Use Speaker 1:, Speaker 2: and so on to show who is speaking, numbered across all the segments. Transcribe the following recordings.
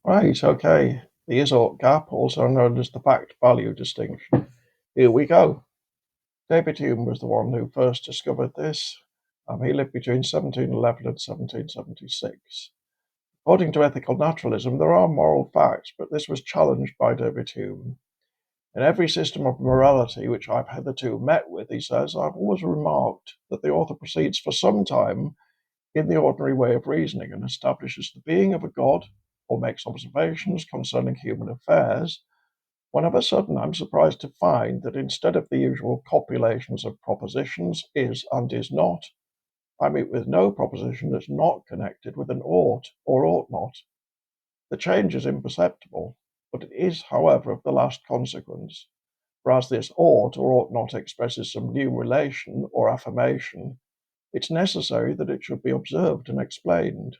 Speaker 1: Right, okay. The Isort gap, also known as the fact-value distinction. Here we go. David Hume was the one who first discovered this. He lived between 1711 and 1776. According to ethical naturalism, there are moral facts, but this was challenged by David Hume. In every system of morality which I've hitherto met with, he says, I've always remarked that the author proceeds for some time in the ordinary way of reasoning and establishes the being of a god or makes observations concerning human affairs, when of a sudden I'm surprised to find that instead of the usual copulations of propositions, is and is not, I meet with no proposition that's not connected with an ought or ought not. The change is imperceptible, but it is, however, of the last consequence, for as this ought or ought not expresses some new relation or affirmation, it's necessary that it should be observed and explained,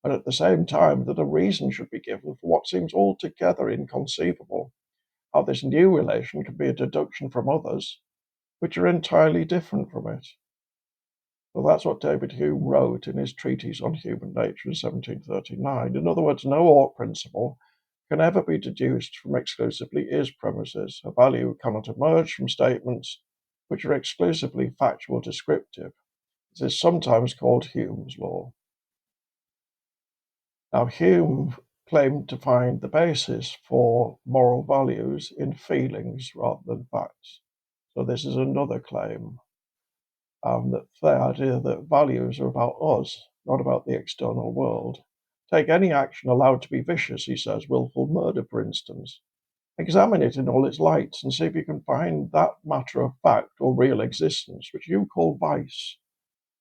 Speaker 1: and at the same time that a reason should be given for what seems altogether inconceivable, how this new relation can be a deduction from others, which are entirely different from it. Well, that's what David Hume wrote in his treatise on human nature in 1739. In other words, no ought principle can ever be deduced from exclusively is premises. A value cannot emerge from statements which are exclusively factual descriptive. This is sometimes called Hume's law. Now, Hume claimed to find the basis for moral values in feelings rather than facts. So this is another claim, that the idea that values are about us, not about the external world. Take any action allowed to be vicious, he says, willful murder, for instance. Examine it in all its lights and see if you can find that matter of fact or real existence which you call vice.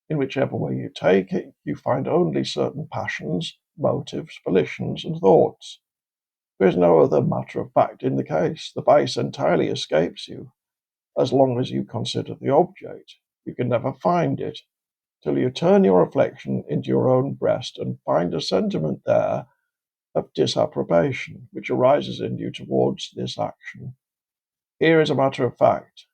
Speaker 1: In whichever way you take it, you find only certain passions, motives, volitions, and thoughts. There is no other matter of fact in the case. The vice entirely escapes you. As long as you consider the object, you can never find it, till you turn your reflection into your own breast and find a sentiment there of disapprobation, which arises in you towards this action. Here is a matter of fact,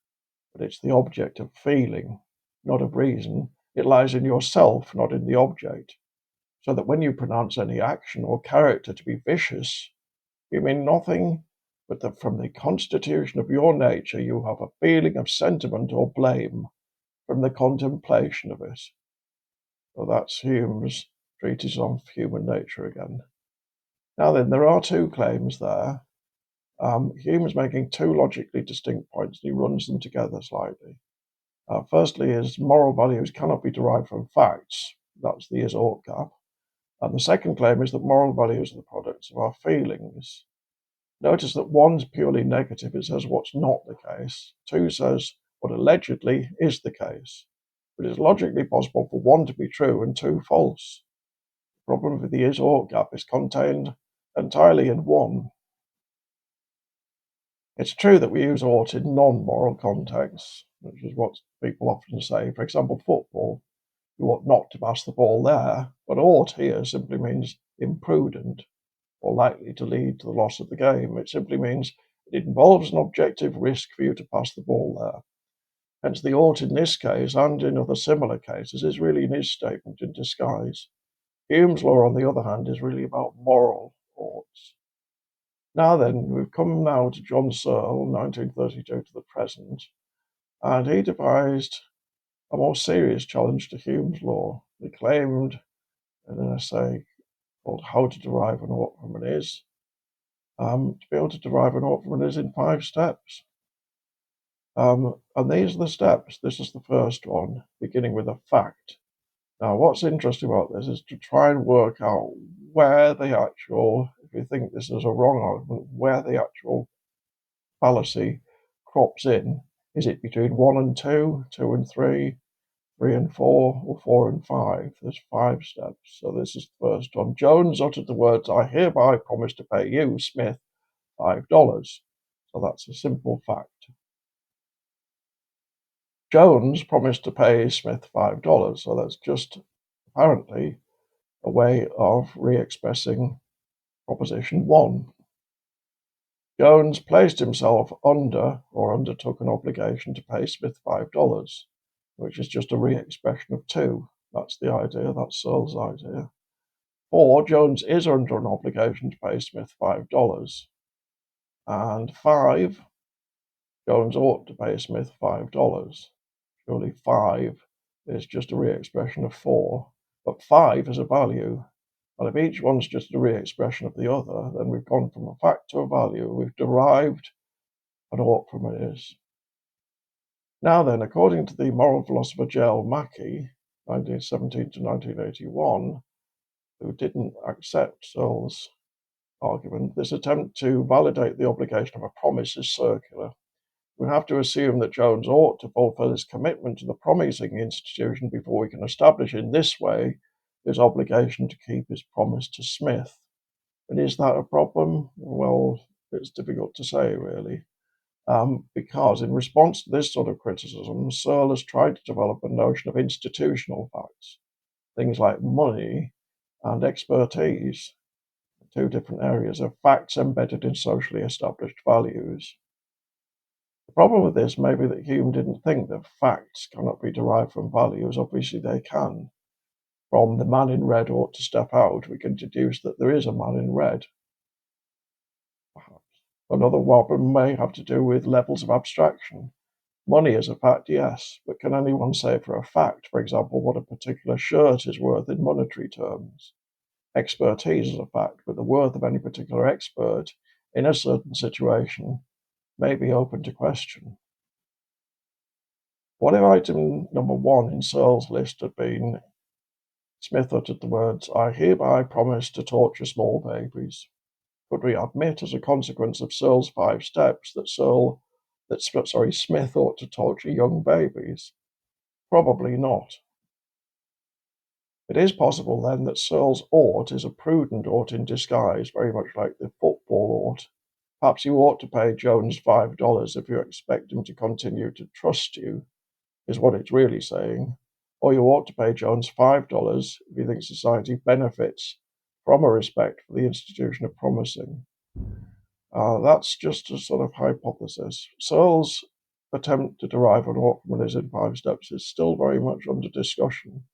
Speaker 1: but it's the object of feeling, not of reason. It lies in yourself, not in the object. So that when you pronounce any action or character to be vicious, you mean nothing but that from the constitution of your nature you have a feeling of sentiment or blame from the contemplation of it. So that's Hume's treatise on human nature again. Now then, there are two claims there. Hume's making two logically distinct points, and he runs them together slightly. Firstly is moral values cannot be derived from facts. That's the is-ought gap. And the second claim is that moral values are the products of our feelings. Notice that one's purely negative, it says what's not the case. Two says what allegedly is the case. But it's logically possible for one to be true and two false. The problem with the is-ought gap is contained entirely in one. It's true that we use ought in non-moral contexts, which is what people often say. For example, football, you ought not to pass the ball there, but ought here simply means imprudent or likely to lead to the loss of the game. It simply means it involves an objective risk for you to pass the ball there. Hence, the ought in this case and in other similar cases is really an is statement in disguise. Hume's law, on the other hand, is really about moral oughts. Now then, we've come now to John Searle, 1932 to the present, and he devised a more serious challenge to Hume's law. He claimed in an essay called How to Derive an Ought from an Is, to be able to derive an ought from an is in 5 steps. And these are the steps. This is the first one, beginning with a fact. Now, what's interesting about this is to try and work out where the actual, if you think this is a wrong argument, where the actual fallacy crops in. Is it between 1 and 2, 2 and 3, 3 and 4, or 4 and 5? There's 5 steps. So this is the first one. Jones uttered the words, I hereby promise to pay you, Smith, $5. So that's a simple fact. Jones promised to pay Smith $5. So that's just apparently a way of re-expressing proposition 1. Jones placed himself under or undertook an obligation to pay Smith $5, which is just a re-expression of 2. That's the idea, that's Searle's idea. 4, Jones is under an obligation to pay Smith $5. And 5, Jones ought to pay Smith $5. Surely 5 is just a re-expression of 4, but 5 is a value. And if each one's just a re-expression of the other, then we've gone from a fact to a value. We've derived an ought from an is. Now then, according to the moral philosopher J.L. Mackie, 1917 to 1981, who didn't accept Searle's argument, this attempt to validate the obligation of a promise is circular. We have to assume that Jones ought to fulfill his commitment to the promising institution before we can establish in this way his obligation to keep his promise to Smith. And is that a problem? Well, it's difficult to say, really. Because in response to this sort of criticism, Searle has tried to develop a notion of institutional facts, things like money and expertise, two different areas of facts embedded in socially established values. The problem with this may be that Hume didn't think that facts cannot be derived from values. Obviously they can. From the man in red ought to step out, we can deduce that there is a man in red. Perhaps. Another problem may have to do with levels of abstraction. Money is a fact, yes, but can anyone say for a fact, for example, what a particular shirt is worth in monetary terms? Expertise is a fact, but the worth of any particular expert in a certain situation may be open to question. What if item number 1 in Searle's list had been, Smith uttered the words, "I hereby promise to torture small babies"? Could we admit, as a consequence of Searle's 5 steps, that Smith ought to torture young babies? Probably not. It is possible, then, that Searle's ought is a prudent ought in disguise, very much like the football ought. Perhaps you ought to pay Jones $5 if you expect him to continue to trust you, is what it's really saying. Or you ought to pay Jones $5 if you think society benefits from a respect for the institution of promising. That's just a sort of hypothesis. Searle's attempt to derive an ought from an is in 5 steps is still very much under discussion.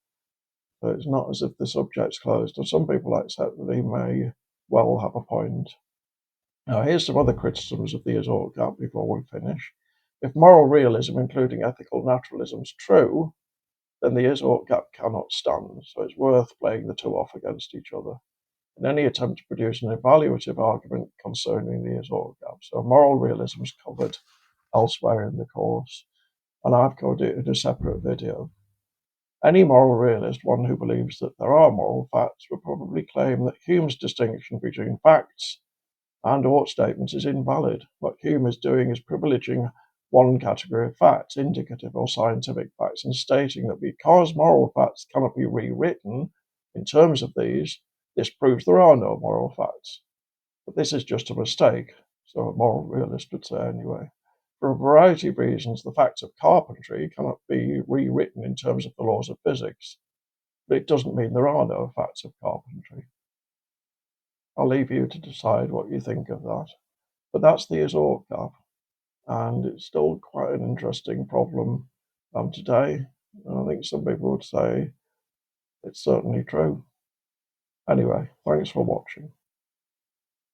Speaker 1: So it's not as if the subject's closed, and some people accept that he may well have a point. Now, here's some other criticisms of the is-ought gap before we finish. If moral realism, including ethical naturalism, is true, then the is-ought gap cannot stand, so it's worth playing the two off against each other in any attempt to produce an evaluative argument concerning the is-ought gap. So moral realism is covered elsewhere in the course, and I've covered it in a separate video. Any moral realist, one who believes that there are moral facts, would probably claim that Hume's distinction between facts and ought statements is invalid. What Hume is doing is privileging one category of facts, indicative or scientific facts, and stating that because moral facts cannot be rewritten in terms of these, this proves there are no moral facts. But this is just a mistake, so a moral realist would say anyway. For a variety of reasons, the facts of carpentry cannot be rewritten in terms of the laws of physics, but it doesn't mean there are no facts of carpentry. I'll leave you to decide what you think of that. But that's the is-ought gap, and it's still quite an interesting problem today. And I think some people would say it's certainly true. Anyway, thanks for watching.